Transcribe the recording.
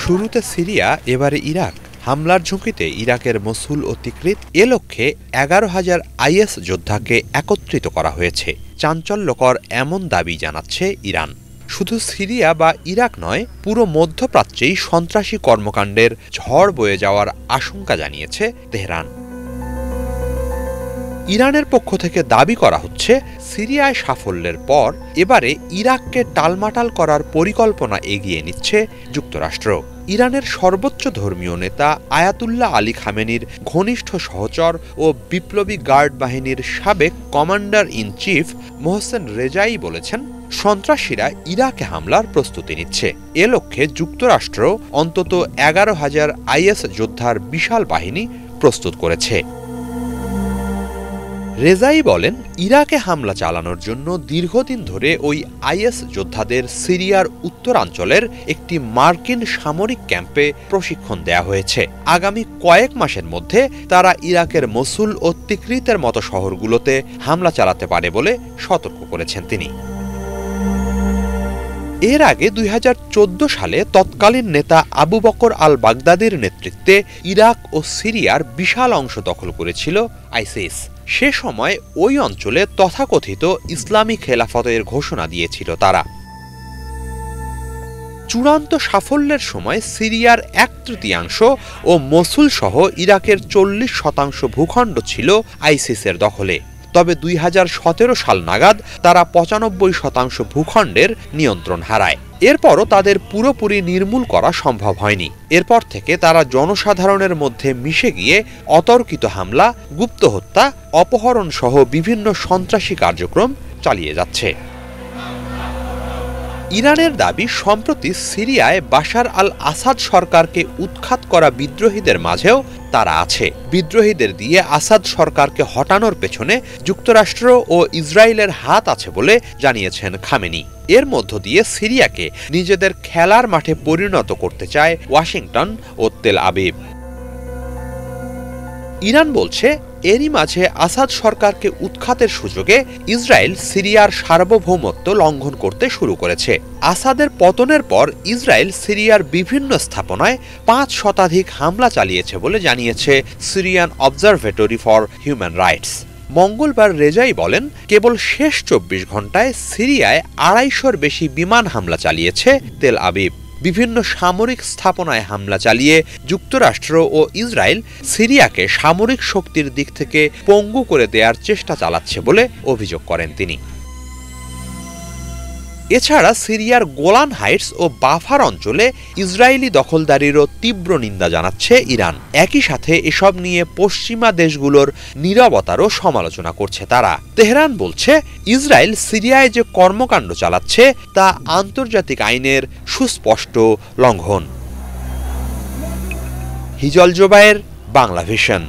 শুরুতে সিরিয়া, এবারে ইরাক। হামলার ঝুঁকিতে ইরাকের মসুল ও তিকরিত এ লক্ষ্যে 11,000 আইএস যোদ্ধাকে একত্রিত করা হয়েছে। চাঞ্চল্যকর এমন দাবি জানাচ্ছে ইরান। শুধু সিরিয়া বা ইরাক নয়, পুরো মধ্যপ্রাচ্যেই সন্ত্রাসী কর্মকাণ্ডের ঝড় বয়ে যাওয়ার আশঙ্কা জানিয়েছে তেহরান। ইরানের পক্ষ থেকে দাবি করা হচ্ছে, সিরিয়ায় সাফল্যের পর এবারে ইরাককে টালমাটাল করার পরিকল্পনা এগিয়ে নিচ্ছে যুক্তরাষ্ট্র। ইরানের সর্বোচ্চ ধর্মীয় নেতা আয়াতুল্লাহ আলী খামেনির ঘনিষ্ঠ সহচর ও বিপ্লবী গার্ড বাহিনীর সাবেক commander in chief Mohsen Rezaei বলেছেন, সন্ত্রাসীরা ইরাকে হামলার প্রস্তুতি নিচ্ছে। এ লক্ষ্যে যুক্তরাষ্ট্র অন্তত 11,000 আইএস যোদ্ধার বিশাল বাহিনী প্রস্তুত করেছে। রেজাই বলেন, ইরাকে হামলা চালানোর জন্য দীর্ঘদিন ধরে ওই আইএস যোদ্ধাদের সিরিয়ার উত্তরাঞ্চলের একটি মার্কিন সামরিক ক্যাম্পে প্রশিক্ষণ দেয়া হয়েছে। আগামী কয়েক মাসের মধ্যে তারা ইরাকের মসুল ও তিকরিতের মতো শহরগুলোতে হামলা চালাতে পারে বলে সতর্ক করেছেন তিনি। এর আগে 2014 সালে তৎকালীন নেতা আবু বকর আল বাগদাদির নেতৃত্বে ইরাক ও সিরিয়ার বিশাল অংশ দখল করেছিল আইসিস। সে সময় ওই অঞ্চলে তথাকথিত ইসলামী খেলাফতের ঘোষণা দিয়েছিল তারা। চূড়ান্ত সাফল্যের সময় সিরিয়ার 1/3 ও মসুল সহ ইরাকের 40% ভূখণ্ড ছিল আইসিসের দখলে। তবে 2017 সাল নাগাদ তারা 95% ভূখণ্ডের নিয়ন্ত্রণ হারায়। এরপরও তাদের পুরোপুরি নির্মূল করা সম্ভব হয়নি। এরপর থেকে তারা জনসাধারণের মধ্যে মিশে গিয়ে অতর্কিত হামলা, গুপ্ত হত্যা, অপহরণ সহ বিভিন্ন সন্ত্রাসী কার্যক্রম চালিয়ে যাচ্ছে। ইরানের দাবি, সম্প্রতি সিরিয়ায় বাশার আল আসাদ সরকারকে উৎখাত করা বিদ্রোহীদের মাঝেও তারা আছে। বিদ্রোহীদের দিয়ে আসাদ সরকারকে হটানোর পেছনে যুক্তরাষ্ট্র ও ইসরায়েলের হাত আছে বলে জানিয়েছেন খামেনি। এর মধ্য দিয়ে সিরিয়াকে নিজেদের খেলার মাঠে পরিণত করতে চায় ওয়াশিংটন ও তেল আবিব। ইরান বলছে, এরই মাঝে আসাদ সরকারকে উৎখাতের সুযোগে ইসরায়েল সিরিয়ার সার্বভৌমত্ব লঙ্ঘন করতে শুরু করেছে। আসাদের পতনের পর ইসরায়েল সিরিয়ার বিভিন্ন স্থাপনায় 5 শতাধিক হামলা চালিয়েছে বলে জানিয়েছে Syrian observatory for human rights. মঙ্গলবার রেজাই বলেন, কেবল শেষ 24 ঘণ্টায় সিরিয়ায় 250-র বেশি বিমান হামলা চালিয়েছে তেল আবিব। বিভিন্ন সামরিক স্থাপনায় হামলা চালিয়ে যুক্তরাষ্ট্র ও ইসরায়েল সিরিয়াকে সামরিক শক্তির দিক থেকে পঙ্গু করে দেওয়ার চেষ্টা চালাচ্ছে বলে অভিযোগ করেন তিনি। এছাড়া সিরিয়ার গোলান হাইটস ও বাফার অঞ্চলে ইসরায়েলি দখলদারিরও তীব্র নিন্দা জানাচ্ছে ইরান। একই সাথে এসব নিয়ে পশ্চিমা দেশগুলোর নীরবতারও সমালোচনা করছে তারা। তেহরান বলছে, ইসরায়েল সিরিয়ায় যে কর্মকাণ্ড চালাচ্ছে তা আন্তর্জাতিক আইনের সুস্পষ্ট লঙ্ঘন। হিজল জোবায়ের, বাংলা ভিশন।